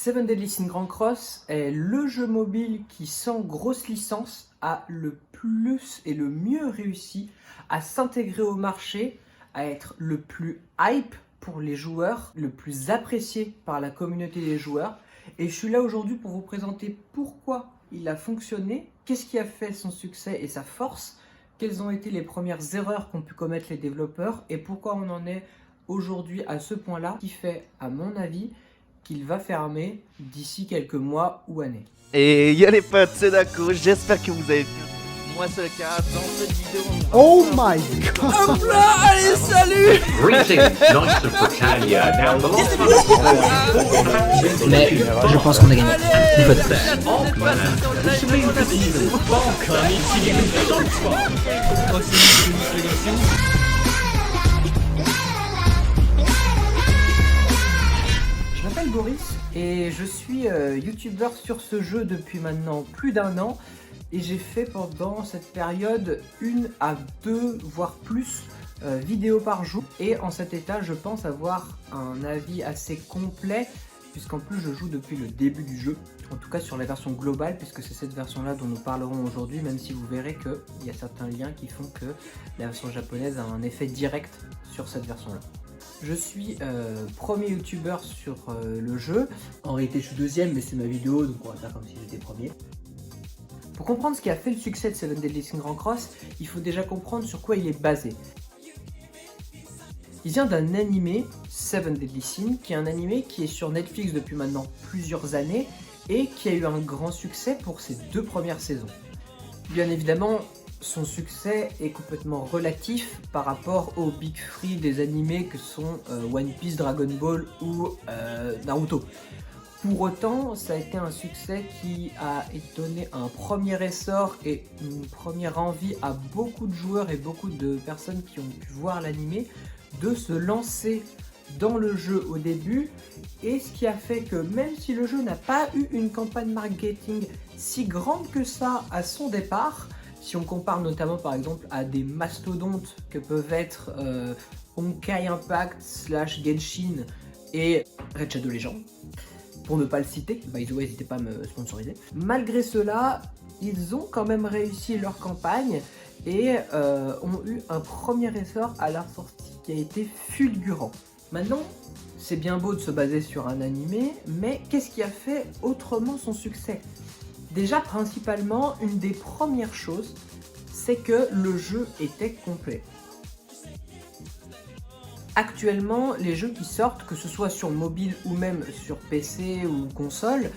Seven Deadly Sins Grand Cross est le jeu mobile qui, sans grosse licence, a le plus et le mieux réussi à s'intégrer au marché, à être le plus hype pour les joueurs, le plus apprécié par la communauté des joueurs. Et je suis là aujourd'hui pour vous présenter pourquoi il a fonctionné, qu'est-ce qui a fait son succès et sa force, quelles ont été les premières erreurs qu'ont pu commettre les développeurs et pourquoi on en est aujourd'hui à ce point-là, qui fait, à mon avis, qu'il va fermer d'ici quelques mois ou années. Et yo les potes, c'est Dako, j'espère que vous allez bien. Moi c'est le cas, dans cette vidéo Oh my god! Hop là, allez, salut! Greetings, Knights of Britannia. Now, the last time Mais je pense qu'on a gagné. Une fois de plus. which means that even Barker needs to use Je m'appelle Boris et je suis youtubeur sur ce jeu depuis maintenant plus d'un an. Et j'ai fait pendant cette période 1 à 2 voire plus vidéos par jour. Et en cet état, je pense avoir un avis assez complet, puisqu'en plus je joue depuis le début du jeu, en tout cas sur la version globale, puisque c'est cette version là dont nous parlerons aujourd'hui, même si vous verrez qu'il y a certains liens qui font que la version japonaise a un effet direct sur cette version là. Je suis premier youtubeur sur le jeu. En réalité je suis deuxième, mais c'est ma vidéo, donc on va faire comme si j'étais premier. Pour comprendre ce qui a fait le succès de Seven Deadly Sins Grand Cross, il faut déjà comprendre sur quoi il est basé. Il vient d'un animé, Seven Deadly Sins, qui est un animé qui est sur Netflix depuis maintenant plusieurs années et qui a eu un grand succès pour ses 2 premières saisons. Bien évidemment, son succès est complètement relatif par rapport aux Big Three des animés que sont One Piece, Dragon Ball ou Naruto. Pour autant, ça a été un succès qui a donné un premier essor et une première envie à beaucoup de joueurs et beaucoup de personnes qui ont pu voir l'animé de se lancer dans le jeu au début, et ce qui a fait que même si le jeu n'a pas eu une campagne marketing si grande que ça à son départ, si on compare notamment par exemple à des mastodontes que peuvent être Honkai Impact / Genshin et Red Shadow Legends, pour ne pas le citer, by the way, n'hésitez pas à me sponsoriser. Malgré cela, ils ont quand même réussi leur campagne et ont eu un premier essor à leur sortie qui a été fulgurant. Maintenant, c'est bien beau de se baser sur un animé, mais qu'est-ce qui a fait autrement son succès? Déjà, principalement, une des premières choses, c'est que le jeu était complet. Actuellement, les jeux qui sortent, que ce soit sur mobile ou même sur PC ou console,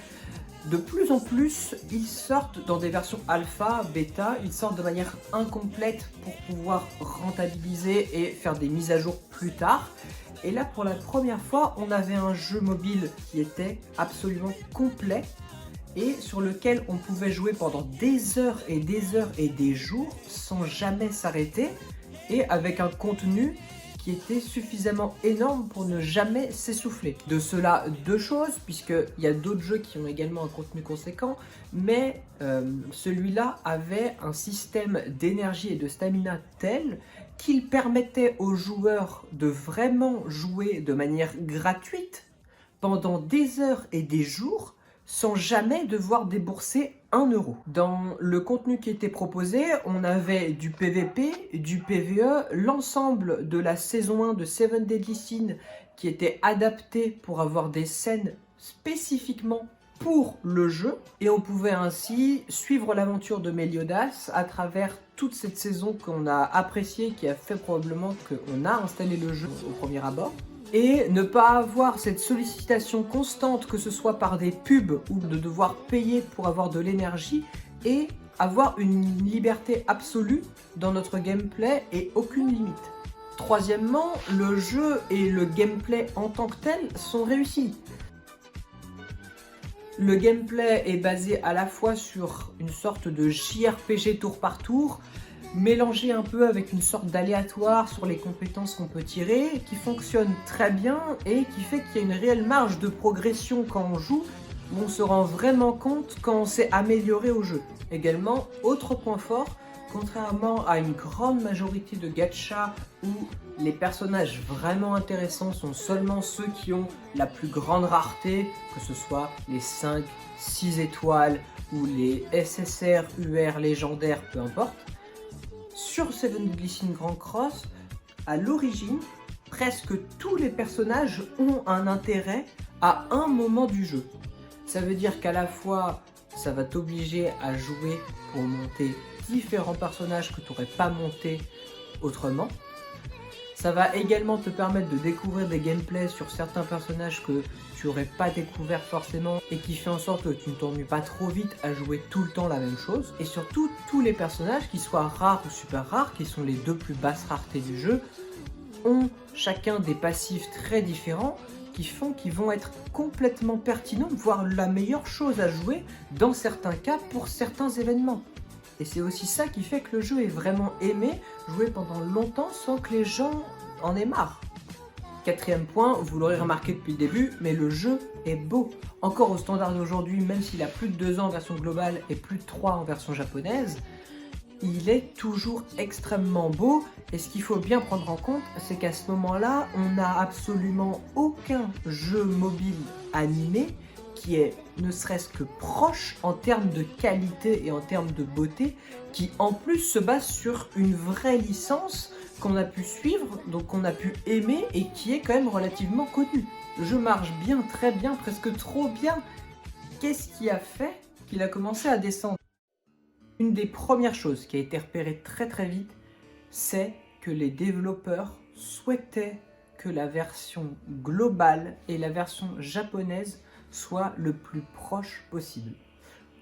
de plus en plus, ils sortent dans des versions alpha, bêta, ils sortent de manière incomplète pour pouvoir rentabiliser et faire des mises à jour plus tard. Et là, pour la première fois, on avait un jeu mobile qui était absolument complet et sur lequel on pouvait jouer pendant des heures et des heures et des jours sans jamais s'arrêter et avec un contenu qui était suffisamment énorme pour ne jamais s'essouffler. De cela, 2 choses, puisqu'il y a d'autres jeux qui ont également un contenu conséquent, mais celui-là avait un système d'énergie et de stamina tel qu'il permettait aux joueurs de vraiment jouer de manière gratuite pendant des heures et des jours sans jamais devoir débourser 1 euro. Dans le contenu qui était proposé, on avait du PVP, du PVE, l'ensemble de la saison 1 de Seven Deadly Sins qui était adapté pour avoir des scènes spécifiquement pour le jeu, et on pouvait ainsi suivre l'aventure de Meliodas à travers toute cette saison qu'on a appréciée, qui a fait probablement qu'on a installé le jeu au premier abord. Et ne pas avoir cette sollicitation constante, que ce soit par des pubs ou de devoir payer pour avoir de l'énergie, et avoir une liberté absolue dans notre gameplay et aucune limite. Troisièmement, le jeu et le gameplay en tant que tel sont réussis. Le gameplay est basé à la fois sur une sorte de JRPG tour par tour, mélangé un peu avec une sorte d'aléatoire sur les compétences qu'on peut tirer, qui fonctionne très bien et qui fait qu'il y a une réelle marge de progression quand on joue, où on se rend vraiment compte quand on s'est amélioré au jeu. Également, autre point fort, Contrairement à une grande majorité de gacha où les personnages vraiment intéressants sont seulement ceux qui ont la plus grande rareté, que ce soit les 5, 6 étoiles ou les SSR, UR légendaires, peu importe, sur Seven Deadly Sins Grand Cross, à l'origine, presque tous les personnages ont un intérêt à un moment du jeu. Ça veut dire qu'à la fois, ça va t'obliger à jouer pour monter différents personnages que tu n'aurais pas monté autrement. Ça va également te permettre de découvrir des gameplays sur certains personnages que tu n'aurais pas découvert forcément et qui fait en sorte que tu ne t'ennuies pas trop vite à jouer tout le temps la même chose. Et surtout, tous les personnages, qu'ils soient rares ou super rares, qui sont les deux plus basses raretés du jeu, ont chacun des passifs très différents qui font qu'ils vont être complètement pertinents, voire la meilleure chose à jouer dans certains cas pour certains événements. Et c'est aussi ça qui fait que le jeu est vraiment aimé, joué pendant longtemps sans que les gens en aient marre. Quatrième point, vous l'aurez remarqué depuis le début, mais le jeu est beau. Encore au standard d'aujourd'hui, même s'il a plus de 2 ans en version globale et plus de 3 en version japonaise, il est toujours extrêmement beau. Et ce qu'il faut bien prendre en compte, c'est qu'à ce moment-là, on n'a absolument aucun jeu mobile animé qui est ne serait-ce que proche en termes de qualité et en termes de beauté, qui en plus se base sur une vraie licence qu'on a pu suivre, donc qu'on a pu aimer et qui est quand même relativement connue. Le jeu marche bien, très bien, presque trop bien. Qu'est-ce qui a fait qu'il a commencé à descendre? Une des premières choses qui a été repérée très très vite, c'est que les développeurs souhaitaient que la version globale et la version japonaise soient le plus proche possible.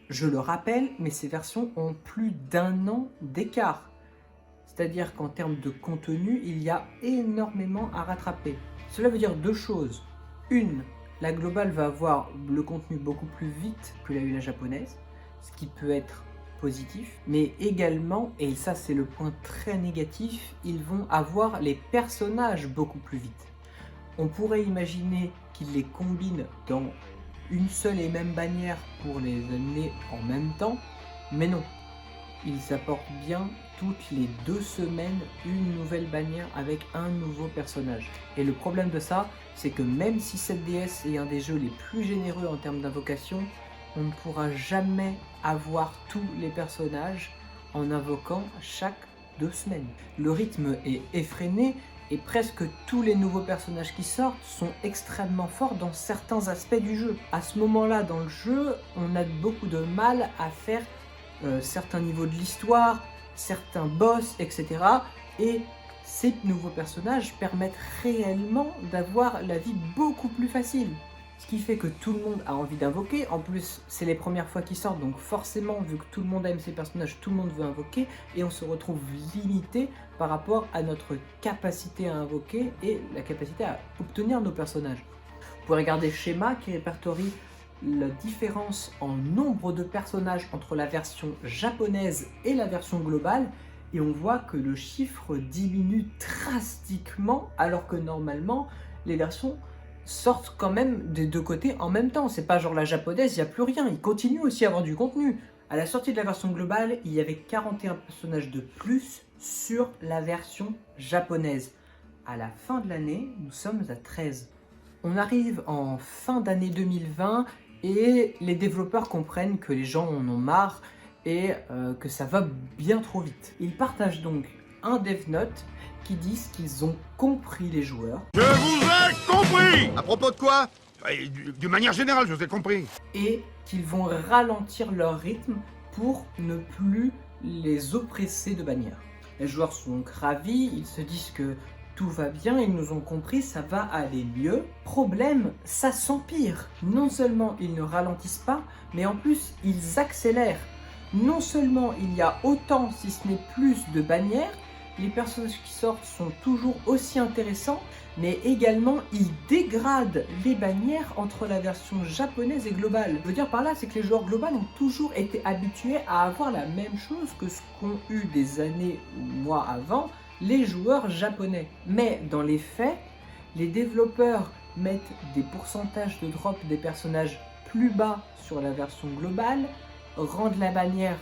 Je le rappelle, mais ces versions ont plus d'1 an d'écart. C'est-à-dire qu'en termes de contenu, il y a énormément à rattraper. Cela veut dire 2 choses. Une, la globale va avoir le contenu beaucoup plus vite que l'a eu la japonaise, ce qui peut être positif, mais également, et ça c'est le point très négatif, ils vont avoir les personnages beaucoup plus vite. On pourrait imaginer qu'ils les combinent dans une seule et même bannière pour les amener en même temps, mais non. Ils apportent bien toutes les 2 semaines une nouvelle bannière avec un nouveau personnage. Et le problème de ça, c'est que même si 7DS est un des jeux les plus généreux en termes d'invocation, on ne pourra jamais avoir tous les personnages en invoquant chaque 2 semaines. Le rythme est effréné et presque tous les nouveaux personnages qui sortent sont extrêmement forts dans certains aspects du jeu. À ce moment-là dans le jeu, on a beaucoup de mal à faire certains niveaux de l'histoire, certains boss, etc. Et ces nouveaux personnages permettent réellement d'avoir la vie beaucoup plus facile. Ce qui fait que tout le monde a envie d'invoquer. En plus, c'est les premières fois qu'ils sortent, donc forcément, vu que tout le monde aime ces personnages, tout le monde veut invoquer, et on se retrouve limité par rapport à notre capacité à invoquer et la capacité à obtenir nos personnages. Vous pouvez regarder le schéma qui répertorie la différence en nombre de personnages entre la version japonaise et la version globale, et on voit que le chiffre diminue drastiquement, alors que normalement, les versions sortent quand même des 2 côtés en même temps. C'est pas genre la japonaise, il n'y a plus rien, ils continuent aussi à avoir du contenu. À la sortie de la version globale, il y avait 41 personnages de plus sur la version japonaise. À la fin de l'année, nous sommes à 13. On arrive en fin d'année 2020 et les développeurs comprennent que les gens en ont marre et que ça va bien trop vite. Ils partagent donc un dev note qui disent qu'ils ont compris les joueurs. Je vous ai compris! À propos de quoi? De manière générale, je vous ai compris. Et qu'ils vont ralentir leur rythme pour ne plus les oppresser de bannières. Les joueurs sont donc ravis, ils se disent que tout va bien, ils nous ont compris, ça va aller mieux. Problème, ça s'empire. Non seulement ils ne ralentissent pas, mais en plus ils accélèrent. Non seulement il y a autant, si ce n'est plus, de bannières, les personnages qui sortent sont toujours aussi intéressants, mais également ils dégradent les bannières entre la version japonaise et globale. Je veux dire par là, c'est que les joueurs globaux ont toujours été habitués à avoir la même chose que ce qu'ont eu des années ou mois avant les joueurs japonais. Mais dans les faits, les développeurs mettent des pourcentages de drop des personnages plus bas sur la version globale, rendent la bannière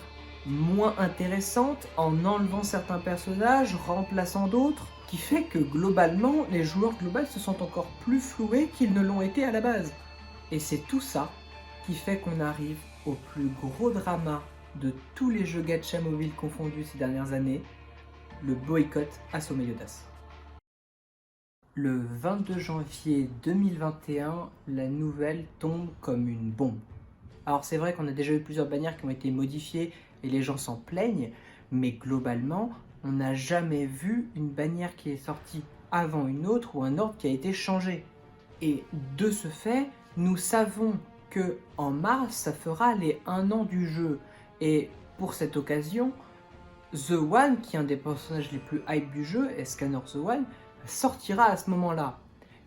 moins intéressante en enlevant certains personnages, remplaçant d'autres, qui fait que globalement, les joueurs globaux se sentent encore plus floués qu'ils ne l'ont été à la base. Et c'est tout ça qui fait qu'on arrive au plus gros drama de tous les jeux gacha mobiles confondus ces dernières années, le boycott Asommeliodas. Le 22 janvier 2021, la nouvelle tombe comme une bombe. Alors c'est vrai qu'on a déjà eu plusieurs bannières qui ont été modifiées et les gens s'en plaignent, mais globalement, on n'a jamais vu une bannière qui est sortie avant une autre ou un ordre qui a été changé. Et de ce fait, nous savons que en mars, ça fera les 1 an du jeu. Et pour cette occasion, The One, qui est un des personnages les plus hype du jeu, Escanor The One, sortira à ce moment-là.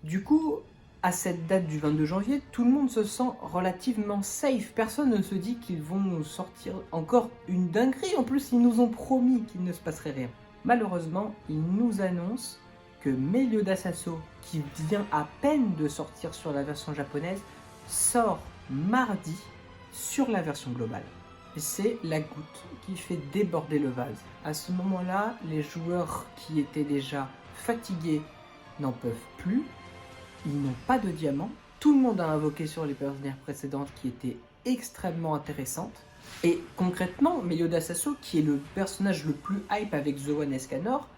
Du coup, à cette date du 22 janvier, tout le monde se sent relativement safe. Personne ne se dit qu'ils vont sortir encore une dinguerie. En plus, ils nous ont promis qu'il ne se passerait rien. Malheureusement, ils nous annoncent que Meliodas Asso, qui vient à peine de sortir sur la version japonaise, sort mardi sur la version globale. Et c'est la goutte qui fait déborder le vase. À ce moment-là, les joueurs qui étaient déjà fatigués n'en peuvent plus. Ils n'ont pas de diamants. Tout le monde a invoqué sur les bannières précédentes qui étaient extrêmement intéressantes. Et concrètement, Meliodas Asso, qui est le personnage le plus hype avec The One Escanor,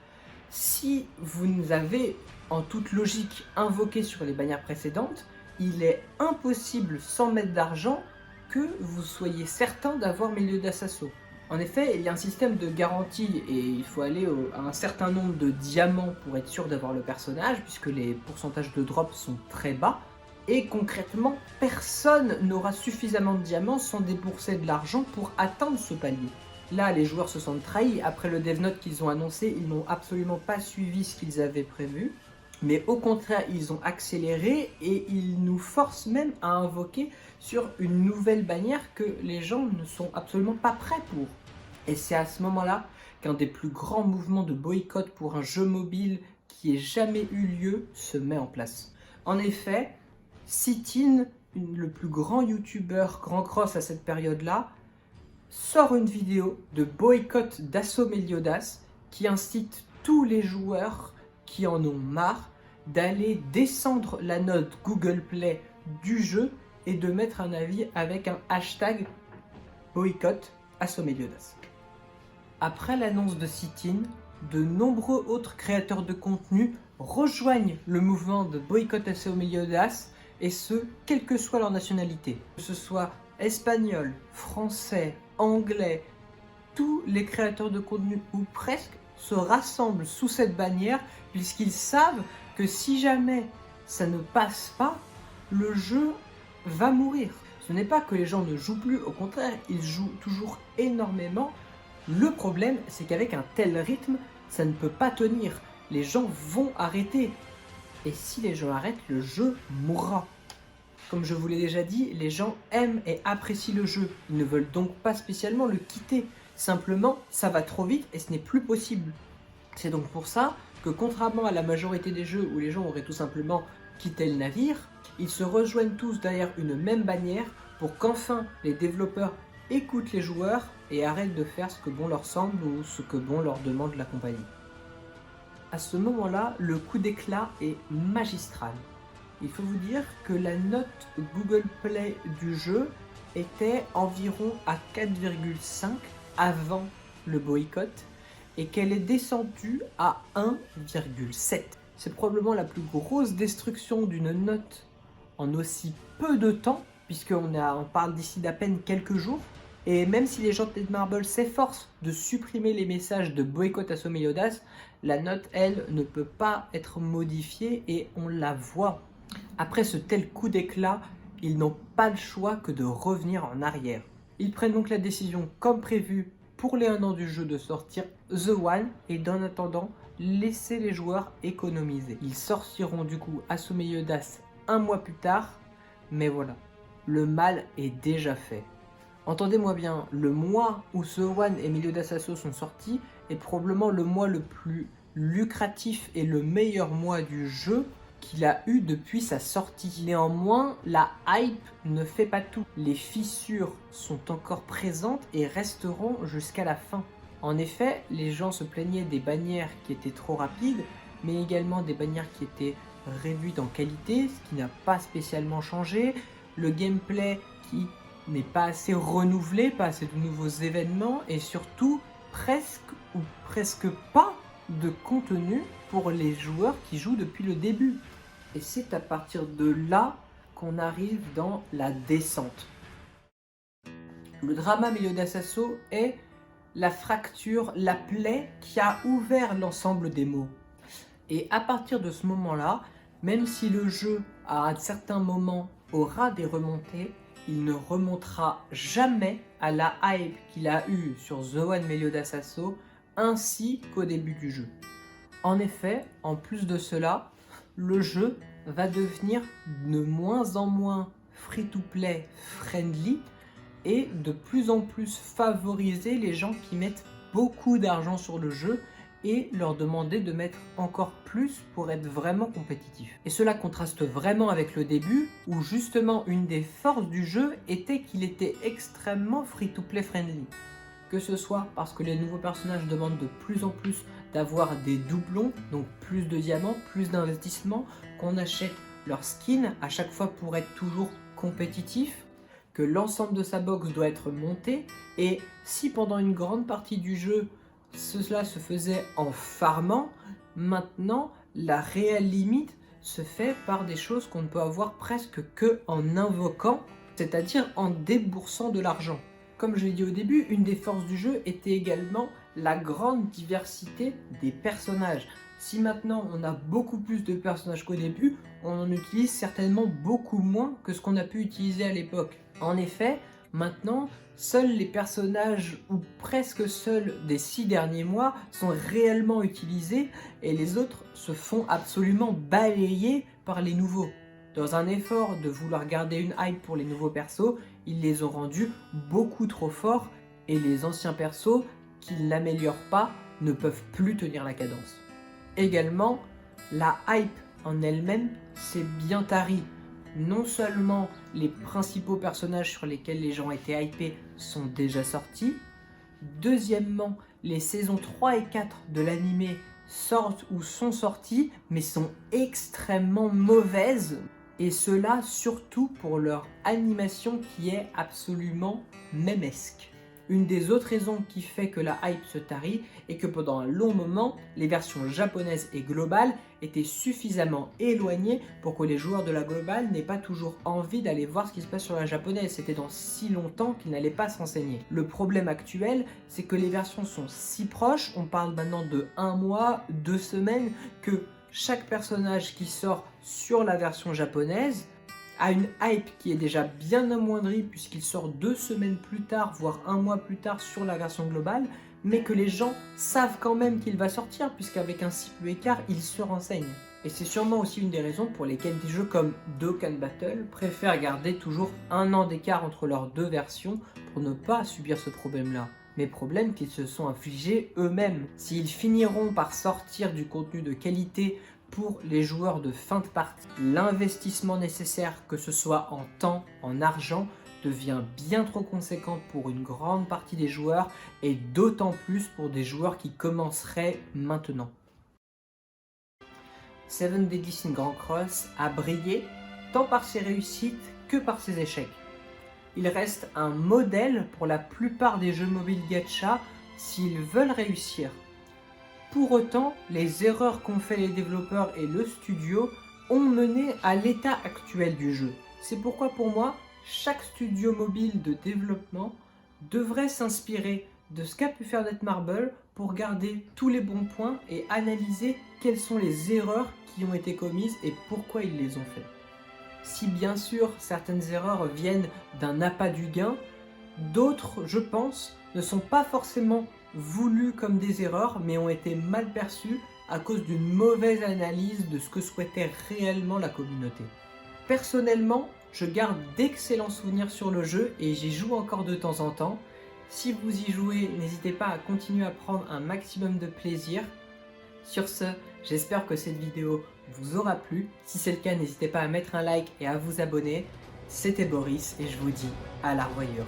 si vous nous avez en toute logique invoqué sur les bannières précédentes, il est impossible sans mettre d'argent que vous soyez certain d'avoir Meliodas Asso. En effet, il y a un système de garantie et il faut aller à un certain nombre de diamants pour être sûr d'avoir le personnage, puisque les pourcentages de drop sont très bas. Et concrètement, personne n'aura suffisamment de diamants sans débourser de l'argent pour atteindre ce palier. Là, les joueurs se sentent trahis. Après le dev note qu'ils ont annoncé, ils n'ont absolument pas suivi ce qu'ils avaient prévu. Mais au contraire, ils ont accéléré et ils nous forcent même à invoquer sur une nouvelle bannière que les gens ne sont absolument pas prêts pour. Et c'est à ce moment-là qu'un des plus grands mouvements de boycott pour un jeu mobile qui ait jamais eu lieu se met en place. En effet, Citin, le plus grand youtubeur grand cross à cette période-là, sort une vidéo de boycott d'Asommeliodas qui incite tous les joueurs qui en ont marre d'aller descendre la note Google Play du jeu et de mettre un avis avec un hashtag boycott Asommeliodas. Après l'annonce de Citin, de nombreux autres créateurs de contenu rejoignent le mouvement de boycott Asommeliodas, et ce, quelle que soit leur nationalité. Que ce soit espagnol, français, anglais, tous les créateurs de contenu, ou presque, se rassemblent sous cette bannière puisqu'ils savent que si jamais ça ne passe pas, le jeu va mourir. Ce n'est pas que les gens ne jouent plus, au contraire, ils jouent toujours énormément. Le problème, c'est qu'avec un tel rythme, ça ne peut pas tenir. Les gens vont arrêter. Et si les gens arrêtent, le jeu mourra. Comme je vous l'ai déjà dit, les gens aiment et apprécient le jeu. Ils ne veulent donc pas spécialement le quitter. Simplement, ça va trop vite et ce n'est plus possible. C'est donc pour ça que contrairement à la majorité des jeux où les gens auraient tout simplement quitté le navire, ils se rejoignent tous derrière une même bannière pour qu'enfin les développeurs écoutent les joueurs et arrêtent de faire ce que bon leur semble ou ce que bon leur demande la compagnie. À ce moment-là, le coup d'éclat est magistral. Il faut vous dire que la note Google Play du jeu était environ à 4,5 avant le boycott et qu'elle est descendue à 1,7. C'est probablement la plus grosse destruction d'une note en aussi peu de temps, puisqu'on parle d'ici d'à peine quelques jours. Et même si les gens de Netmarble s'efforcent de supprimer les messages de boycott Asommeliodas, la note, elle, ne peut pas être modifiée et on la voit. Après ce tel coup d'éclat, ils n'ont pas le choix que de revenir en arrière. Ils prennent donc la décision, comme prévu, pour les 1 an du jeu de sortir The One et d'en attendant, laisser les joueurs économiser. Ils sortiront du coup Asommeliodas 1 mois plus tard, mais voilà, le mal est déjà fait. Entendez-moi bien, le mois où The One et Meliodas Asso sont sortis est probablement le mois le plus lucratif et le meilleur mois du jeu, qu'il a eu depuis sa sortie. Néanmoins, la hype ne fait pas tout. Les fissures sont encore présentes et resteront jusqu'à la fin. En effet, les gens se plaignaient des bannières qui étaient trop rapides, mais également des bannières qui étaient réduites en qualité, ce qui n'a pas spécialement changé, le gameplay qui n'est pas assez renouvelé, pas assez de nouveaux événements, et surtout presque ou presque pas de contenu pour les joueurs qui jouent depuis le début. Et c'est à partir de là qu'on arrive dans la descente. Le drama Meliodas Assault est la fracture, la plaie qui a ouvert l'ensemble des mots. Et à partir de ce moment-là, même si le jeu à certains moments aura des remontées, il ne remontera jamais à la hype qu'il a eue sur The One Meliodas Assault ainsi qu'au début du jeu. En effet, en plus de cela, le jeu va devenir de moins en moins free-to-play friendly et de plus en plus favoriser les gens qui mettent beaucoup d'argent sur le jeu et leur demander de mettre encore plus pour être vraiment compétitif. Et cela contraste vraiment avec le début où justement une des forces du jeu était qu'il était extrêmement free-to-play friendly. Que ce soit parce que les nouveaux personnages demandent de plus en plus d'avoir des doublons, donc plus de diamants, plus d'investissement, qu'on achète leur skin à chaque fois pour être toujours compétitif, que l'ensemble de sa box doit être monté, et si pendant une grande partie du jeu cela se faisait en farmant, maintenant la réelle limite se fait par des choses qu'on ne peut avoir presque que en invoquant, c'est-à-dire en déboursant de l'argent. Comme je l'ai dit au début, une des forces du jeu était également la grande diversité des personnages. Si maintenant on a beaucoup plus de personnages qu'au début, on en utilise certainement beaucoup moins que ce qu'on a pu utiliser à l'époque. En effet, maintenant, seuls les personnages, ou presque seuls des 6 derniers mois, sont réellement utilisés et les autres se font absolument balayer par les nouveaux. Dans un effort de vouloir garder une hype pour les nouveaux persos, ils les ont rendus beaucoup trop forts et les anciens persos qui ne l'améliorent pas ne peuvent plus tenir la cadence. Également, la hype en elle-même s'est bien tarie. Non seulement les principaux personnages sur lesquels les gens étaient hypés sont déjà sortis, deuxièmement, les saisons 3 et 4 de l'anime sortent ou sont sorties, mais sont extrêmement mauvaises, et cela surtout pour leur animation qui est absolument mémesque. Une des autres raisons qui fait que la hype se tarit est que pendant un long moment, les versions japonaises et globales étaient suffisamment éloignées pour que les joueurs de la globale n'aient pas toujours envie d'aller voir ce qui se passe sur la japonaise. C'était dans si longtemps qu'ils n'allaient pas s'enseigner. Le problème actuel, c'est que les versions sont si proches, on parle maintenant de 1 mois, 2 semaines, que chaque personnage qui sort sur la version japonaise a une hype qui est déjà bien amoindrie puisqu'il sort 2 semaines plus tard, voire 1 mois plus tard sur la version globale, mais que les gens savent quand même qu'il va sortir puisqu'avec un si peu écart, ils se renseignent. Et c'est sûrement aussi une des raisons pour lesquelles des jeux comme Dokkan Battle préfèrent garder toujours 1 an d'écart entre leurs 2 versions pour ne pas subir ce problème-là. Mais problème qu'ils se sont infligés eux-mêmes. S'ils finiront par sortir du contenu de qualité pour les joueurs de fin de partie, l'investissement nécessaire, que ce soit en temps, en argent, devient bien trop conséquent pour une grande partie des joueurs et d'autant plus pour des joueurs qui commenceraient maintenant. Seven Deadly Sins Grand Cross a brillé tant par ses réussites que par ses échecs. Il reste un modèle pour la plupart des jeux mobiles gacha s'ils veulent réussir. Pour autant, les erreurs qu'ont fait les développeurs et le studio ont mené à l'état actuel du jeu. C'est pourquoi pour moi, chaque studio mobile de développement devrait s'inspirer de ce qu'a pu faire Netmarble pour garder tous les bons points et analyser quelles sont les erreurs qui ont été commises et pourquoi ils les ont faites. Si bien sûr certaines erreurs viennent d'un appât du gain, d'autres, je pense, ne sont pas forcément voulues comme des erreurs, mais ont été mal perçues à cause d'une mauvaise analyse de ce que souhaitait réellement la communauté. Personnellement, je garde d'excellents souvenirs sur le jeu et j'y joue encore de temps en temps. Si vous y jouez, n'hésitez pas à continuer à prendre un maximum de plaisir. Sur ce, j'espère que cette vidéo vous aura plu. Si c'est le cas, n'hésitez pas à mettre un like et à vous abonner. C'était Boris et je vous dis à la revoyure.